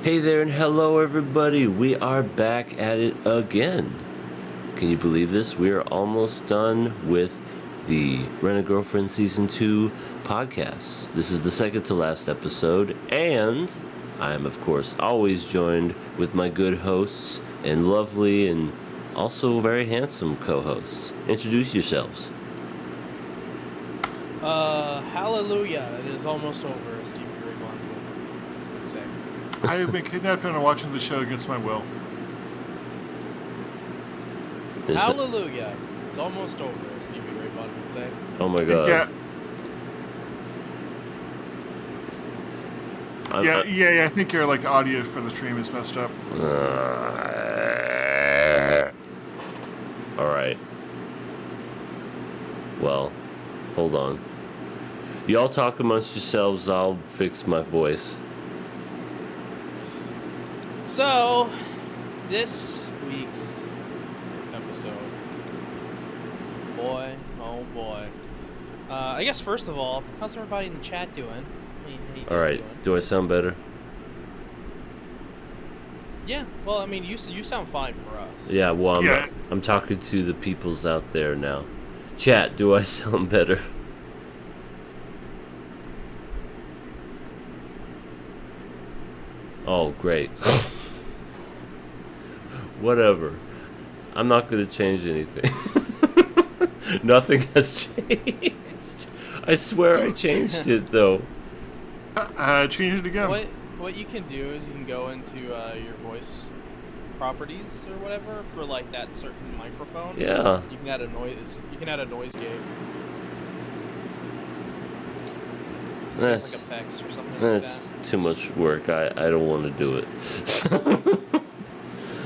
Hey there and hello everybody. We are back at it again. Can you believe this? We are almost done with the Rent a Girlfriend Season 2 podcast. This is the second to last episode, and I am, of course, always joined with my good hosts and lovely and also very handsome co-hosts. Introduce yourselves. Hallelujah. It is almost over, as Stevie Ray Vaughan would say. I have been kidnapped and watching the show against my will. Hallelujah. It's almost over, as Stevie Ray Vaughan would say. Oh my god. Yeah. I think your audio for the stream is messed up. Alright. Well, hold on. Y'all talk amongst yourselves, I'll fix my voice. So, this week's episode. Boy, oh boy. I guess first of all, how's everybody in the chat doing? How you guys Alright, doing? do I sound better? Yeah, well, I mean, you sound fine for us. Yeah, well, Yeah. I'm talking to the peoples out there now. Chat, do I sound better? Oh, great. Whatever. I'm not going to change anything. Nothing has changed. I swear I changed it, though. Change it again. What you can do is you can go into your voice properties or whatever for that certain microphone. Yeah. You can add a noise. You can add a noise gate. That's, Effects or something that's like that. too much work. I don't want to do it.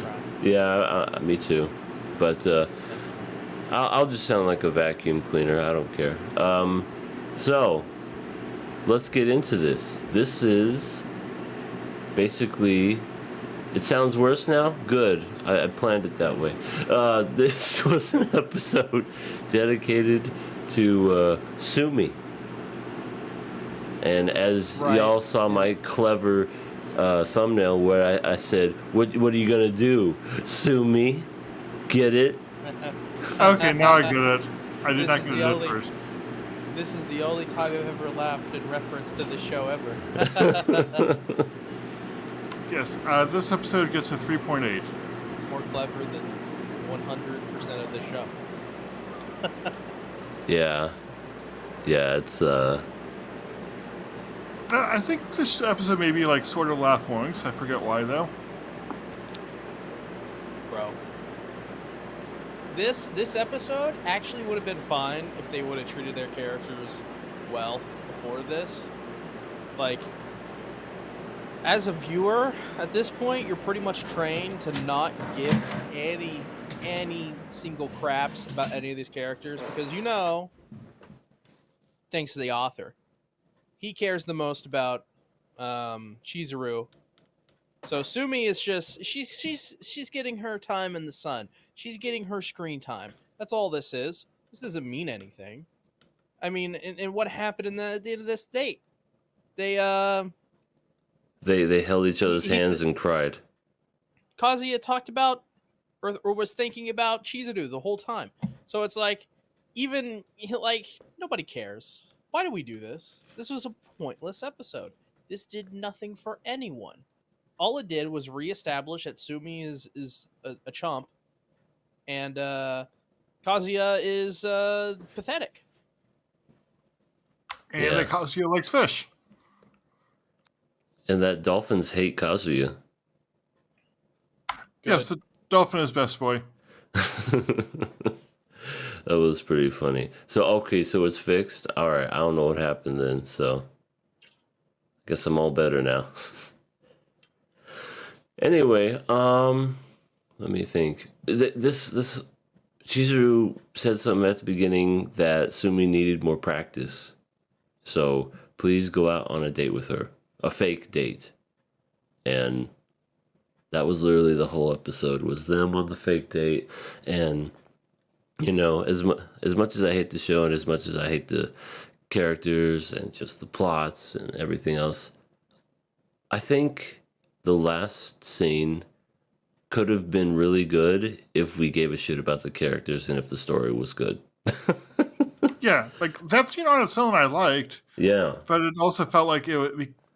Right. Yeah, me too. But I'll just sound like a vacuum cleaner. I don't care. So, let's get into this. This is basically... It sounds worse now? Good. I planned it that way. This was an episode dedicated to Sumi. And as y'all saw my clever thumbnail where I said, what are you going to do? Sue me? Get it? Okay, now I get it. I did This not is get the it at only- first. This is the only time I've ever laughed in reference to the show ever. Yes, this episode gets a 3.8. It's more clever than 100% of the show. Yeah. Yeah, it's... I think this episode may be sort of laugh longs. I forget why though. Bro. This episode actually would have been fine if they would have treated their characters well before this. As a viewer, at this point, you're pretty much trained to not give any single craps about any of these characters because thanks to the author, he cares the most about Chizuru. So Sumi is just she's getting her time in the sun. She's getting her screen time. That's all this is. This doesn't mean anything. I mean, and what happened in the end of this date? They held each other's hands and cried. Kazuya talked about or was thinking about Chizuru the whole time. So it's nobody cares. Why do we do this? This was a pointless episode. This did nothing for anyone. All it did was reestablish that Sumi is a chump, and Kazuya is pathetic. And Yeah. Kazuya likes fish. And that dolphins hate Kazuya. Yes, the dolphin is best boy. That was pretty funny. So, okay, so it's fixed? Alright, I don't know what happened then, so... I guess I'm all better now. Anyway, let me think. This... Chizuru said something at the beginning that Sumi needed more practice. So, please go out on a date with her. A fake date. And... that was literally the whole episode, was them on the fake date, and... as much as I hate the show and as much as I hate the characters and just the plots and everything else, I think the last scene could have been really good if we gave a shit about the characters and if the story was good. Yeah, like that scene on its own I liked, Yeah, but it also felt like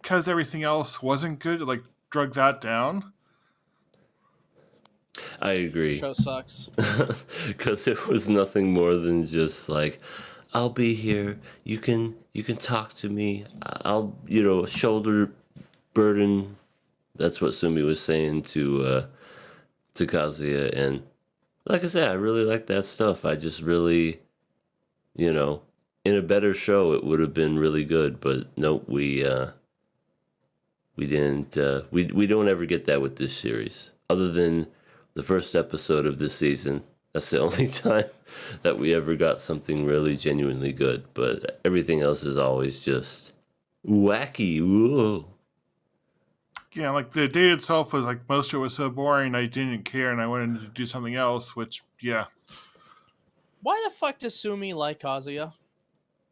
because everything else wasn't good, it like drug that down. I agree. Show sucks. Because it was nothing more than just like, I'll be here. You can talk to me. I'll shoulder burden. That's what Sumi was saying to Kazuya, and like I said, I really like that stuff. I just really, in a better show, it would have been really good. But nope, we didn't. We don't ever get that with this series, other than the first episode of this season. That's the only time that we ever got something really genuinely good. But everything else is always just wacky. Whoa. Yeah, like the date itself was like most of it was so boring I didn't care and I wanted to do something else, which yeah. Why the fuck does Sumi like Kazuya?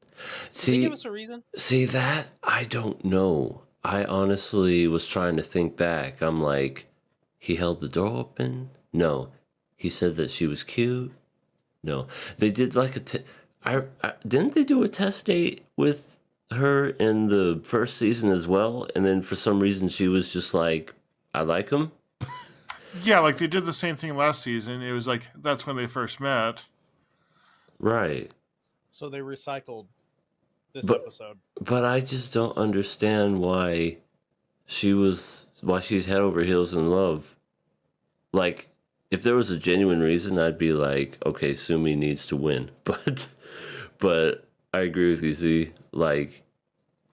Did they See, give us a reason? see that I don't know. I honestly was trying to think back. I'm like, he held the door open. No, he said that she was cute. No, they did like I didn't they do a test date with her in the first season as well, and then for some reason she was just like, I like him. Yeah, like they did the same thing last season. It was like that's when they first met. Right. So they recycled this But- episode. But I just don't understand why she's head over heels in love. Like, if there was a genuine reason, I'd be like, okay, Sumi needs to win. But I agree with you, Z. Like,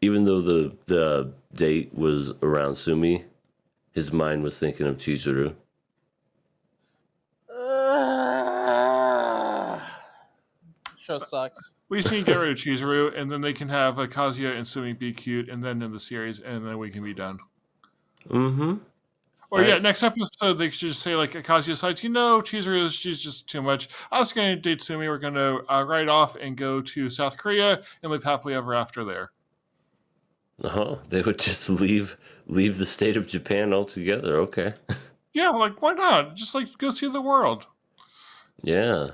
even though the date was around Sumi, his mind was thinking of Chizuru. Show sucks. We just need to get rid of Chizuru, and then they can have Kazuya and Sumi be cute, and then in the series, and then we can be done. Mm-hmm. Or yeah, Right. next episode they should just say like Kazuya decides, Chizuru she's just too much. I was going to date Sumi. We're going to ride off and go to South Korea and live happily ever after there. Oh, they would just leave the state of Japan altogether. Okay. Yeah, like why not? Just like go see the world. Yeah.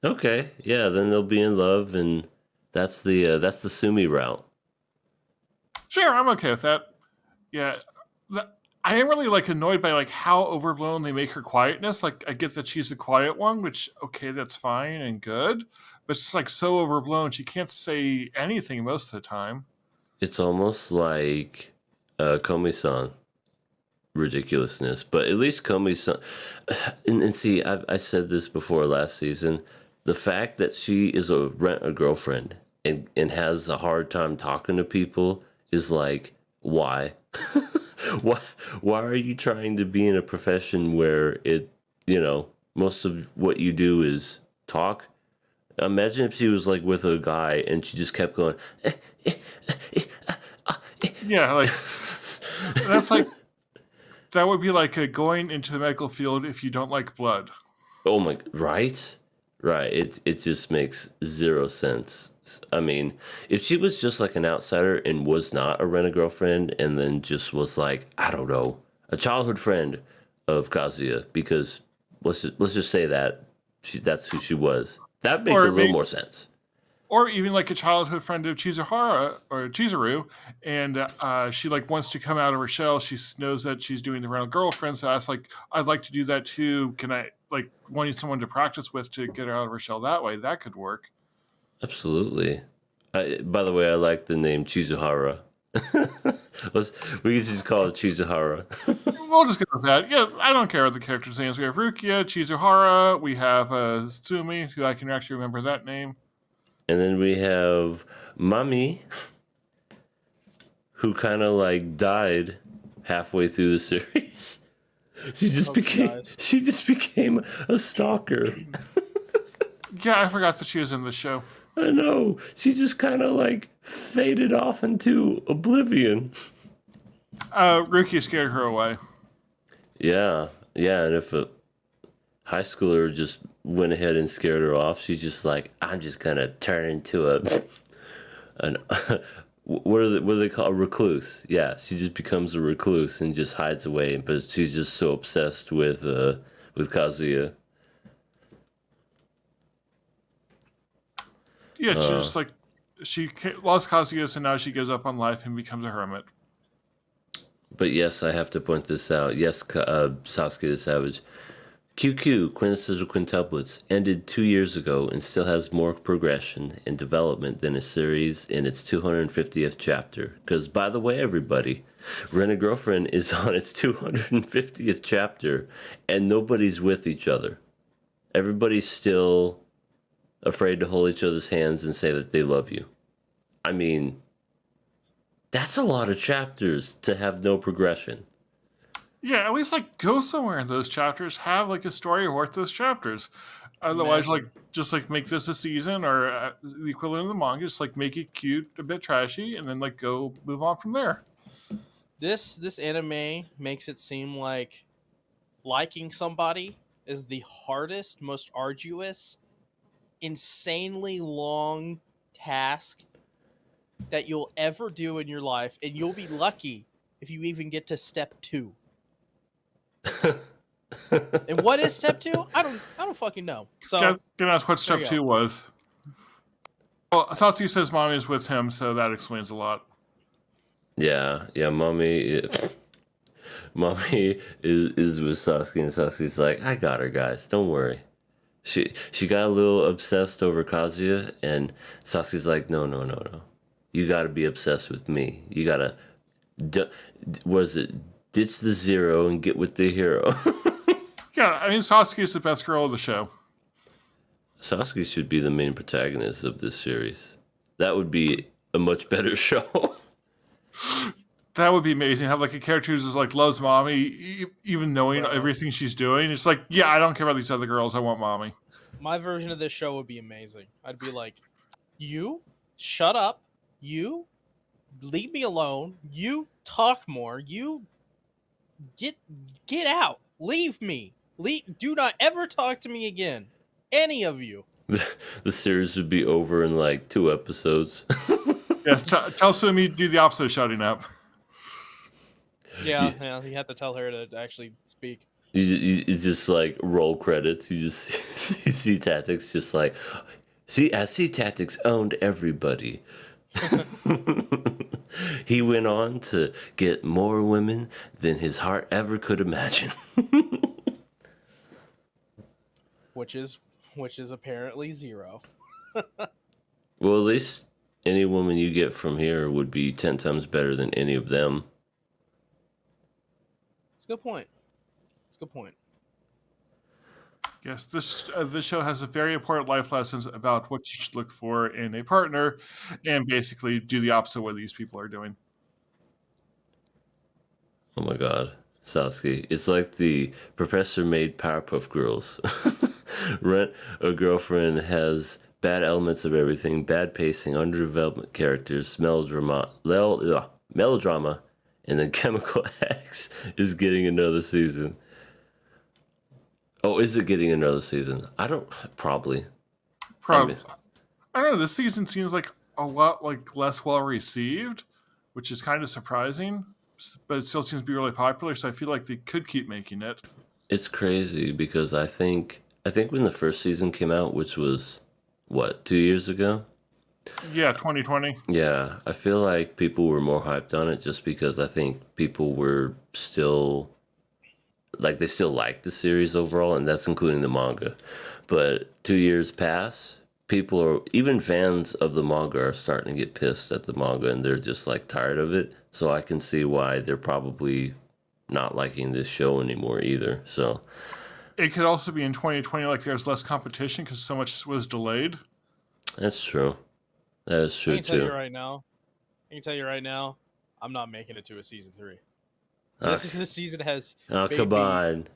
Okay. Yeah, then they'll be in love, and that's the Sumi route. Sure, I'm okay with that. Yeah, I am really like annoyed by like how overblown they make her quietness. Like I get that she's the quiet one, which okay, that's fine and good, but it's like so overblown. She can't say anything most of the time. It's almost like Komi-san ridiculousness, but at least Komi-san. And see, I said this before last season. The fact that she is a girlfriend and has a hard time talking to people is like, why? why are you trying to be in a profession where most of what you do is talk? Imagine if she was like with a guy and she just kept going. Yeah, like that's like that would be like going into the medical field if you don't like blood. Oh my, right? Right. It just makes zero sense. I mean, if she was just like an outsider and was not a rent-a-girlfriend and then just was like, I don't know, a childhood friend of Kazuya, because let's just say that's who she was. That'd make Or a little maybe- more sense. Or even like a childhood friend of Chizuru, and she like wants to come out of her shell. She knows that she's doing the round girlfriend, so I was like, I'd like to do that too. Can I like wanting someone to practice with to get her out of her shell that way? That could work. Absolutely. By the way, I like the name Chizuhara. We can just call it Chizuhara. We'll just go with that. Yeah, I don't care what the characters' names. We have Rukia, Chizuhara. We have Sumi, who I can actually remember that name. And then we have Mami, who kind of like died halfway through the series. She just became a stalker. Yeah, I forgot that she was in the show. I know. She just kind of like faded off into oblivion. Rukia scared her away. Yeah, and if a high schooler just went ahead and scared her off, she's just like, I'm just gonna turn into what do they call a recluse? Yeah, she just becomes a recluse and just hides away. But she's just so obsessed with Kazuya. Yeah, she just like lost Kazuya, so now she gives up on life and becomes a hermit. But yes, I have to point this out. Yes, Sasuke the Savage. QQ, Quintessential Quintuplets, ended 2 years ago and still has more progression and development than a series in its 250th chapter. Because, by the way, everybody, Rent a Girlfriend is on its 250th chapter and nobody's with each other. Everybody's still afraid to hold each other's hands and say that they love you. I mean, that's a lot of chapters to have no progression. Yeah, at least like go somewhere in those chapters. Have like a story worth those chapters. Otherwise, like just like make this a season or the equivalent of the manga. Just like make it cute, a bit trashy, and then like go move on from there. This anime makes it seem like liking somebody is the hardest, most arduous, insanely long task that you'll ever do in your life, and you'll be lucky if you even get to step 2. And what is step 2? I don't fucking know. So Gonna ask what step you go. 2 was. Well, Satsuki says mommy is with him, so that explains a lot. Yeah, mommy is with Sasuke, and Sasuke's like, I got her, guys, don't worry. She got a little obsessed over Kazuya, and Sasuke's like, no. You gotta be obsessed with me. You gotta, ditch the zero and get with the hero. Yeah, I mean Sasuke is the best girl of the show. Sasuke should be the main protagonist of this series. That would be a much better show. That would be amazing. Have like a character who's just like loves mommy, even knowing everything she's doing. It's like, yeah, I don't care about these other girls. I want mommy. My version of this show would be amazing. I'd be like, you shut up. You leave me alone. You talk more. You get out. Leave me. Do not ever talk to me again. Any of you. The series would be over in like 2 episodes. Yes, tell Sumi do the opposite of shutting up. Yeah, you have to tell her to actually speak. You just like roll credits. You just see Tactics just like, see Tactics owned everybody. He went on to get more women than his heart ever could imagine. Which is apparently 0. Well, at least any woman you get from here would be 10 times better than any of them. It's a good point. Yes, this show has a very important life lessons about what you should look for in a partner, and basically do the opposite of what these people are doing. Oh my god, Sasuke. It's like the professor-made Powerpuff Girls. Rent a Girlfriend has bad elements of everything, bad pacing, underdevelopment characters, melodrama, and then Chemical X is getting another season. Oh, is it getting another season? Probably. Probably. I don't know. This season seems like a lot like less well received, which is kind of surprising. But it still seems to be really popular, so I feel like they could keep making it. It's crazy because I think when the first season came out, which was what, 2 years ago? Yeah, 2020. Yeah, I feel like people were more hyped on it just because I think people were still like they still like the series overall, and that's including the manga. But 2 years pass, people are, even fans of the manga are starting to get pissed at the manga, and they're just like tired of it. So I can see why they're probably not liking this show anymore either. So it could also be in 2020, like there's less competition because so much was delayed. That's true. That is true I can tell too. you right now, I'm not making it to a season 3. This season has made come me on.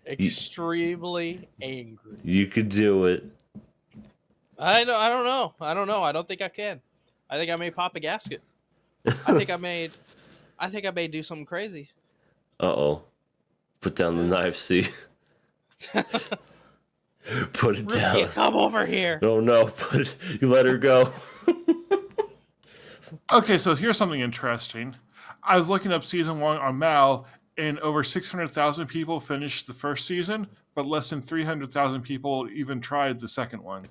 extremely angry. You could do it. I don't know. I don't think I can. I think I may pop a gasket. I think I may do something crazy. Uh-oh. Put down the knife, see? Put it down. Rukia, come over here. Oh no, you let her go. Okay, so here's something interesting. I was looking up season 1 on Mal, and over 600,000 people finished the first season, but less than 300,000 people even tried the second one.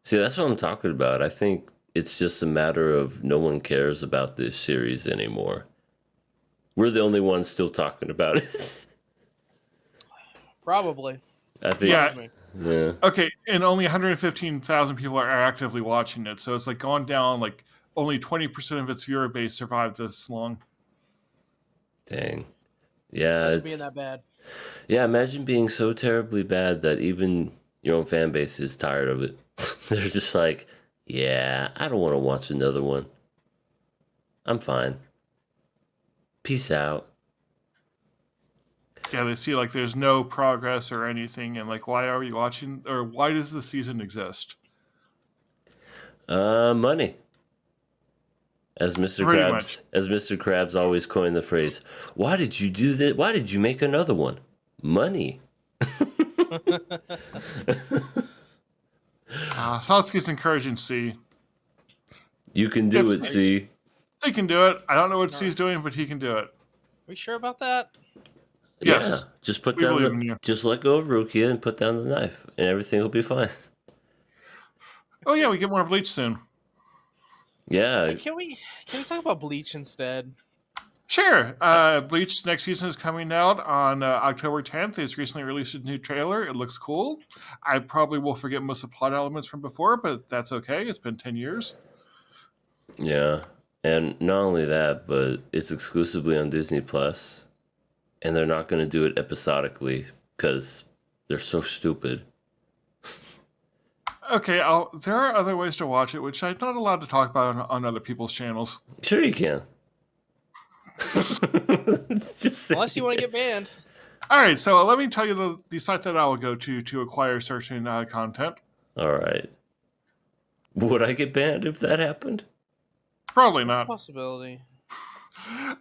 See, that's what I'm talking about. I think it's just a matter of no one cares about this series anymore. We're the only ones still talking about it. Probably. I think. Yeah. Yeah. Okay, and only 115,000 people are actively watching it, so it's like gone down, like only 20% of its viewer base survived this long. Dang. Yeah. Imagine It's, being that bad. yeah. Imagine being so terribly bad that even your own fan base is tired of it. They're just like, yeah, I don't want to watch another one. I'm fine. Peace out. Yeah, they see like there's no progress or anything, and like, why are we watching, or why does the season exist? Money. As Mr. Pretty Krabs, as Mr. Krabs always coined the phrase, "Why did you do that? Why did you make another one? Money." Satsuki's encouraging C. You can do Yep. it. See. He can do it. I don't know what C's doing, but he can do it. We sure about that? Yes. Yeah. Just put We down believe in you. just let go of Rukia and put down the knife, and everything will be fine. Oh yeah, we get more Bleach soon. Yeah. Can we talk about Bleach instead? Sure. Bleach next season is coming out on October 10th. It's recently released a new trailer. It looks cool. I probably will forget most of the plot elements from before, but that's okay. It's been 10 years. Yeah. And not only that, but it's exclusively on Disney Plus, and they're not going to do it episodically because they're so stupid. Okay, there are other ways to watch it, which I'm not allowed to talk about on other people's channels. Sure, you can. Just say Unless you want to get banned. All right, so let me tell you the site that I will go to acquire certain content. All right. Would I get banned if that happened? Probably not. Possibility.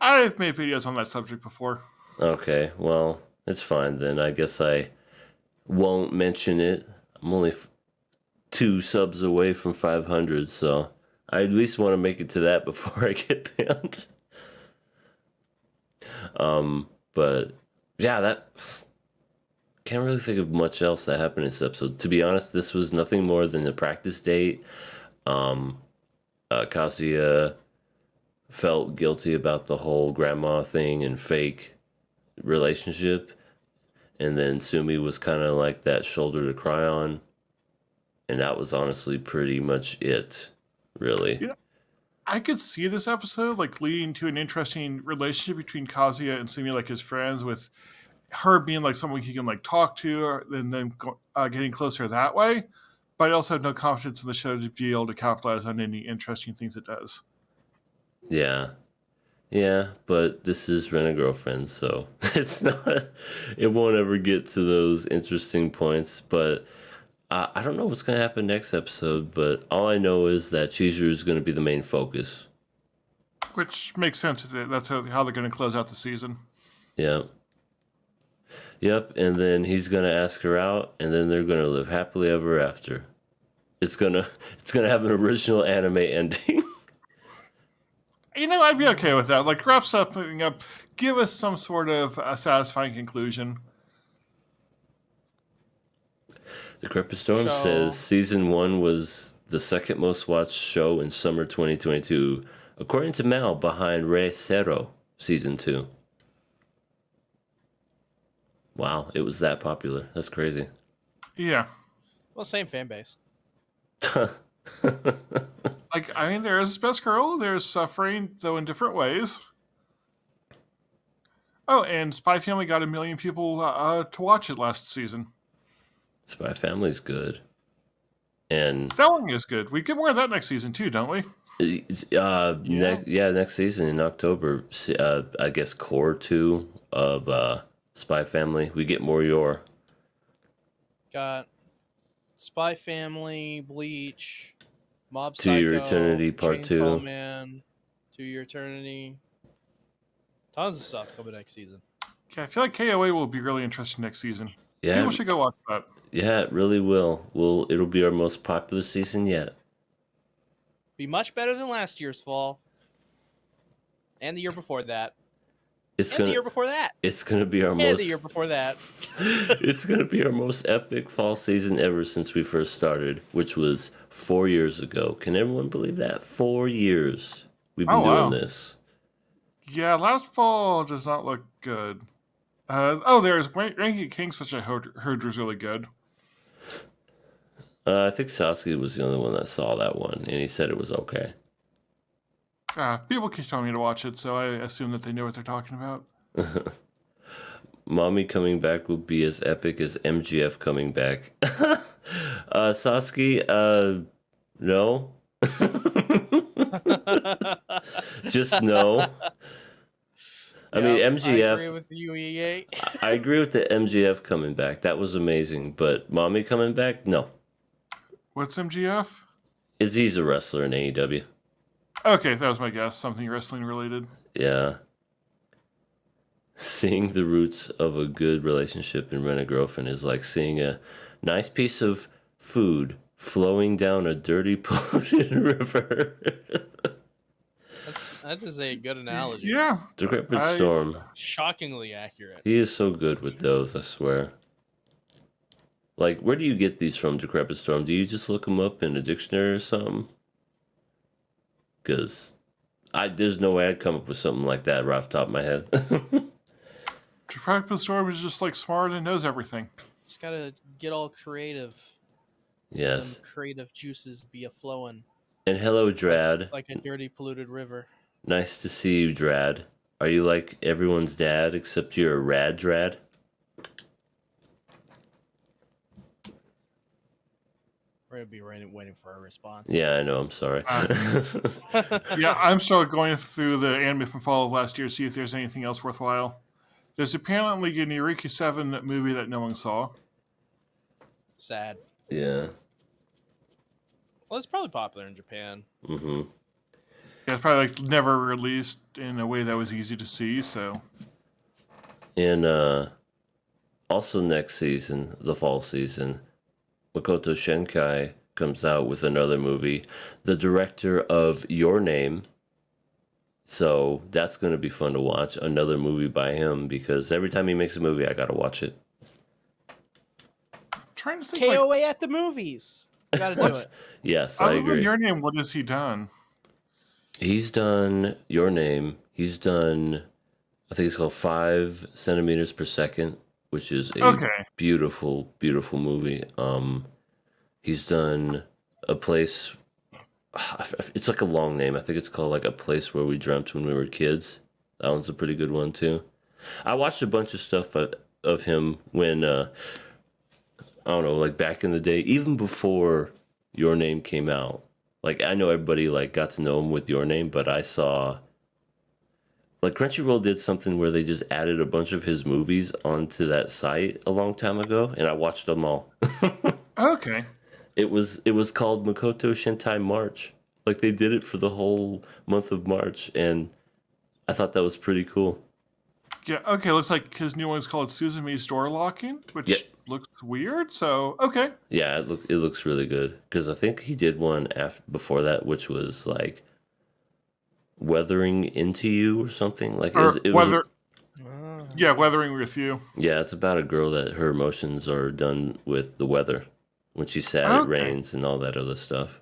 I've made videos on that subject before. Okay, well, it's fine then. I guess I won't mention it. I'm only 2 subs away from 500, so I at least want to make it to that before I get banned. But yeah, that can't really think of much else that happened in this episode. To be honest, this was nothing more than a practice date. Kazuya felt guilty about the whole grandma thing and fake relationship, and then Sumi was kind of like that shoulder to cry on, and that was honestly pretty much it, really. Yeah. I could see this episode like leading to an interesting relationship between Kazuya and Sumi, like his friends, with her being like someone he can like talk to, and then getting closer that way. But I also have no confidence in the show to be able to capitalize on any interesting things it does. Yeah, but this is Rent a Girlfriend, so it's not. It won't ever get to those interesting points. But I don't know what's gonna happen next episode. But all I know is that Chizuru is gonna be the main focus. Which makes sense. That's how they're going to close out the season. Yeah. Yep, and then he's gonna ask her out, and then they're gonna live happily ever after. It's gonna have an original anime ending. You know, I'd be okay with that. Like, wrap something up. Give us some sort of a satisfying conclusion. The Crepus Storm So- says season 1 was the second most watched show in summer 2022, according to Mal, behind Re Zero season 2. Wow, it was that popular. That's crazy. Yeah. Well, same fan base. Like, I mean, there is Best Girl. There's Suffering, though in different ways. Oh, and Spy Family got 1 million people to watch it last season. Spy Family's good. And That one is good. We get more of that next season, too, don't we? next season in October, I guess Core 2 of Spy Family. We get more Yor. Got Spy Family, Bleach, Mob To Psycho, Your Eternity Part Chainsaw 2. Man, To Your Eternity. Tons of stuff coming next season. Okay, I feel like KOA will be really interesting next season. Yeah, People should go watch that. yeah, it really will. It'll be our most popular season yet. Be much better than last year's fall. And the year before that. It's And the gonna year before that. it's gonna be our And most the year before that. it's gonna be our most epic fall season ever since we first started, which was 4 years ago. Can everyone believe that? 4 years we've been Oh, wow. doing this. Yeah, last fall does not look good. There's Ranking Kings, which I heard was really good. I think Sasuke was the only one that saw that one, and he said it was okay. People keep telling me to watch it, so I assume that they know what they're talking about. Mommy coming back will be as epic as MGF coming back. Sasuke, no. Just no. I mean, MGF. I agree with you, EA. I agree with the MGF coming back. That was amazing. But Mommy coming back, no. What's MGF? He's a wrestler in AEW. Okay, that was my guess. Something wrestling related. Yeah. Seeing the roots of a good relationship in Rent a Girlfriend is like seeing a nice piece of food flowing down a dirty, polluted river. That is a good analogy. Yeah. Decrepit Storm. Shockingly accurate. He is so good with those, I swear. Like, where do you get these from, Decrepit Storm? Do you just look them up in a dictionary or something? Because there's no way I'd come up with something like that right off the top of my head. Decrepit Storm is just like smart and knows everything. Just gotta get all creative. Yes. Them creative juices be a flowing And hello, Drad. like a dirty, polluted river. Nice to see you, Drad. Are you like everyone's dad except you're a rad Drad? We're gonna be waiting for a response. Yeah, I know. I'm sorry. Yeah, I'm still going through the anime from fall of last year to see if there's anything else worthwhile. There's apparently a Eureka 7 movie that no one saw. Sad. Yeah. Well, it's probably popular in Japan. Mm-hmm. Yeah, it's probably like never released in a way that was easy to see, so. And also next season, the fall season, Makoto Shinkai comes out with another movie, the director of Your Name. So that's going to be fun to watch. Another movie by him, because every time he makes a movie, I got to watch it. I'm trying to think. KOA at the movies. You gotta do it. Yes, I Other than agree. Your Name, what has he done? He's done Your Name. He's done, I think it's called 5 centimeters per second, which is a beautiful, beautiful movie. He's done A Place. It's like a long name. I think it's called like A Place Where We Dreamt When We Were Kids. That one's a pretty good one too. I watched a bunch of stuff of him when I don't know, like back in the day, even before Your Name came out. Like I know everybody like got to know him with Your Name, but I saw like Crunchyroll did something where they just added a bunch of his movies onto that site a long time ago, and I watched them all. Okay. It was called Makoto Shinkai March. Like they did it for the whole month of March, and I thought that was pretty cool. Yeah, okay, looks like his new one is called Suzumi's Door Locking, which Yeah. looks weird, so okay. Yeah, it looks really good because I think he did one before that, which was like Weathering Into You or something. Like Or it was, Weathering With You. yeah, it's about a girl that her emotions are done with the weather. When she's sad, it Okay. rains and all that other stuff.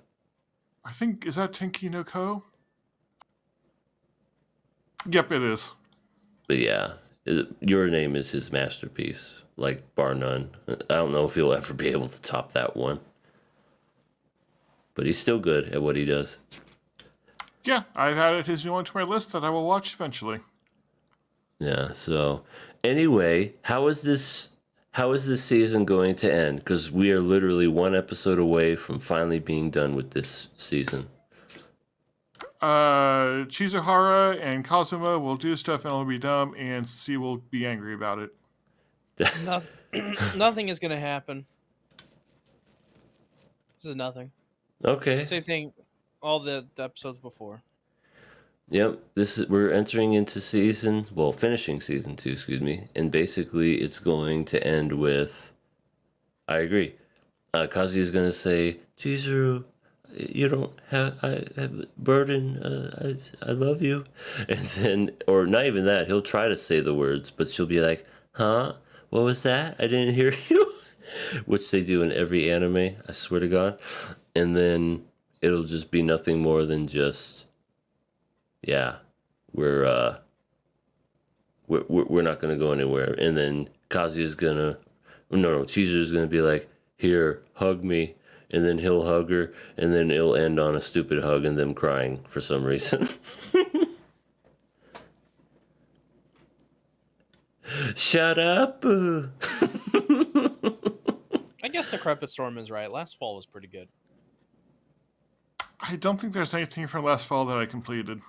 I think, is that Tenki no Ko? Yep, it is. But yeah, Your Name is his masterpiece, like bar none. I don't know if he'll ever be able to top that one. But he's still good at what he does. Yeah, I've added his new one to my list that I will watch eventually. Yeah, so anyway, how is this season going to end? Because we are literally one episode away from finally being done with this season. Chizuhara and Kazuma will do stuff and it'll be dumb, and C will be angry about it. Nothing is gonna happen. This is nothing. Okay. Same thing. All the episodes before. Yep. We're entering into finishing season 2, excuse me, and basically it's going to end with. I agree. Kazuya is gonna say, "Chizuru, You don't have I have burden. I love you, and then or not even that. He'll try to say the words, but she'll be like, "Huh? What was that? I didn't hear you." Which they do in every anime. I swear to God. And then it'll just be nothing more than just, yeah, we're we're not gonna go anywhere. And then Kazuya's gonna, no, Chizuru's gonna be like, "Here, hug me," and then he'll hug her, and then it'll end on a stupid hug and them crying for some reason. Shut up. I guess Decrepit Storm is right. Last fall was pretty good. I don't think there's anything from last fall that I completed.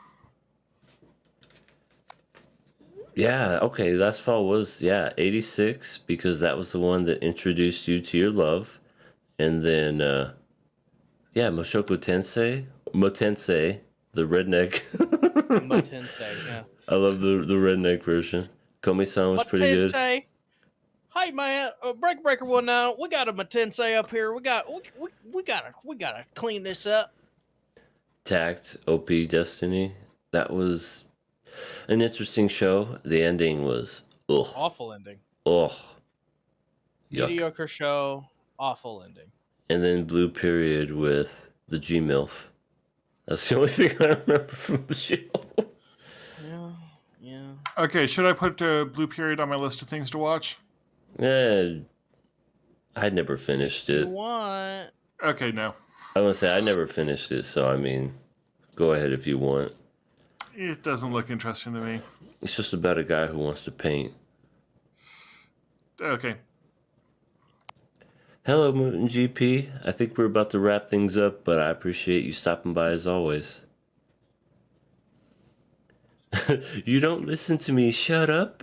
Yeah, okay, last fall was, yeah, 86, because that was the one that introduced you to your love. And then, yeah, Moshoko Tensei, Motensei, the redneck. Matensei, yeah. I love the redneck version. Komi-san was pretty good. Matensei. Hi man, breaker one now. We got a Matensei up here. We gotta clean this up. Tact, OP Destiny. That was an interesting show. The ending was, ugh, Awful ending. ugh, yuck. Mediocre show. Awful ending. And then Blue Period with the G-MILF. That's the only thing I remember from the show. Yeah, yeah. Okay, should I put Blue Period on my list of things to watch? I never finished it. What? Okay, no. I want to say I never finished it, so I mean, go ahead if you want. It doesn't look interesting to me. It's just about a guy who wants to paint. Okay. Hello, Mutant GP. I think we're about to wrap things up, but I appreciate you stopping by as always. You don't listen to me. Shut up.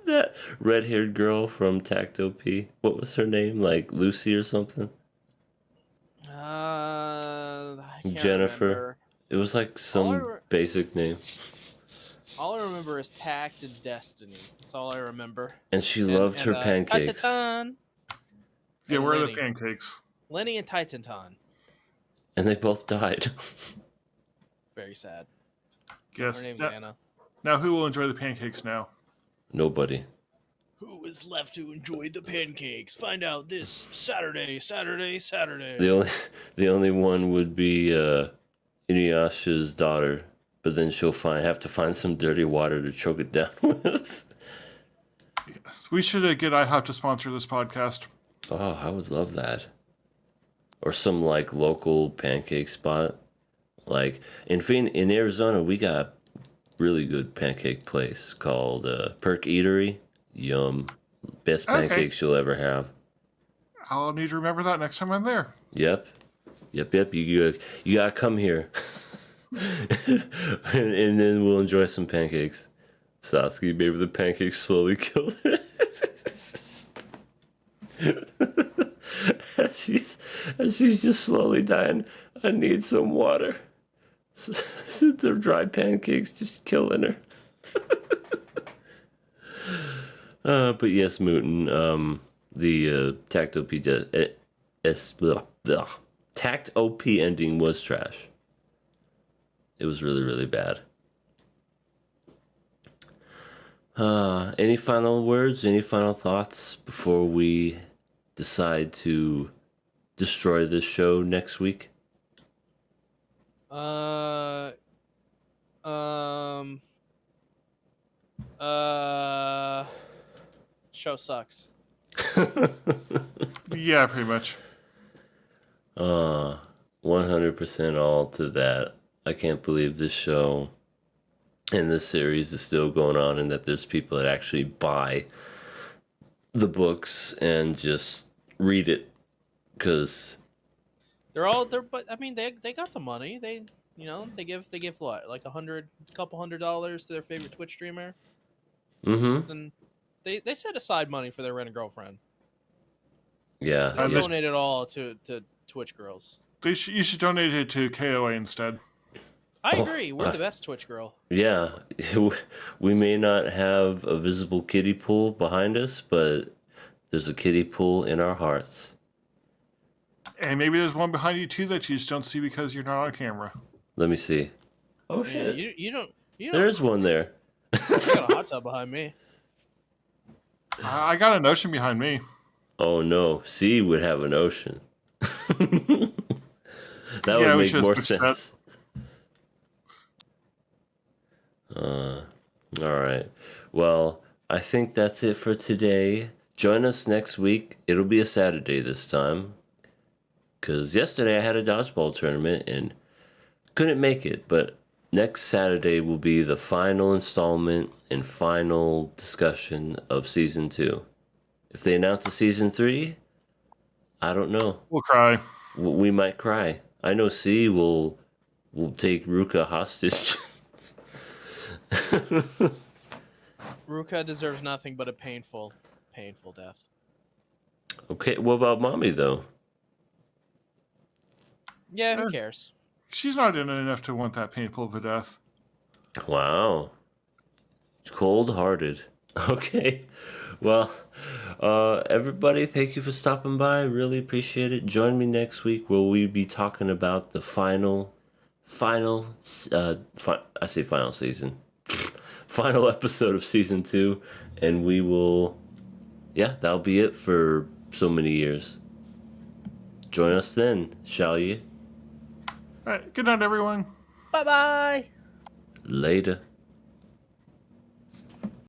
That red-haired girl from Tacto P. What was her name? Like Lucy or something? I can't Jennifer. remember. It was like All I some re- basic name. All I remember is Tact and Destiny. That's all I remember. And she loved her pancakes. Titan. Yeah, And where are the Lenny. pancakes? Lenny and Titanton. And they both died. Very sad. Yes. Her name's Now, Anna. now who will enjoy the pancakes now? Nobody. Who is left to enjoy the pancakes? Find out this Saturday. The only one would be Inuyasha's daughter, but then she'll have to find some dirty water to choke it down with. Yes. We should get IHOP to sponsor this podcast. Oh, I would love that. Or some like local pancake spot. Like in Arizona, we got really good pancake place called Perk Eatery. Yum, best Okay. pancakes you'll ever have. I'll need to remember that next time I'm there. Yep. You gotta come here, and then we'll enjoy some pancakes. Sasuke, baby, the pancakes slowly killed her. as she's just slowly dying. I need some water. Since her dry pancakes just killing her. But yes, Mutant. The Tact OP Tact OP ending was trash. It was really, really bad. Any final words? Any final thoughts before we decide to destroy this show next week? Show sucks. Yeah, pretty much. 100% all to that. I can't believe this show and this series is still going on, and that there's people that actually buy the books and just read it because But I mean, they got the money. They give what, like couple $100 to their favorite Twitch streamer, and they set aside money for their Rent-A-Girlfriend. yeah, They And yeah. donate it all to Twitch girls. You should donate it to KOA instead. I Oh, agree. We're the best Twitch girl. Yeah, we may not have a visible kiddie pool behind us, but there's a kiddie pool in our hearts. And maybe there's one behind you too that you just don't see because you're not on camera. Let me see. Oh Yeah, shit! you don't. There's one there. I got a hot tub behind me. I got an ocean behind me. Oh no, C would have an ocean. That Yeah, would we make should've more switched that. sense. All right. Well, I think that's it for today. Join us next week. It'll be a Saturday this time. Because yesterday I had a dodgeball tournament and couldn't make it. But next Saturday will be the final installment and final discussion of Season 2. If they announce a Season 3, I don't know. We'll cry. We might cry. I know C will take Ruka hostage. Ruka deserves nothing but a painful death. Okay, what about Mommy though? Yeah, who cares? She's not in it enough to want that painful of a death. Wow. Cold-hearted. Okay. Well, everybody, thank you for stopping by. Really appreciate it. Join me next week where we'll be talking about the final season. Final episode of Season 2. And we will, that'll be it for so many years. Join us then, shall you? All right. Good night, everyone. Bye bye. Later.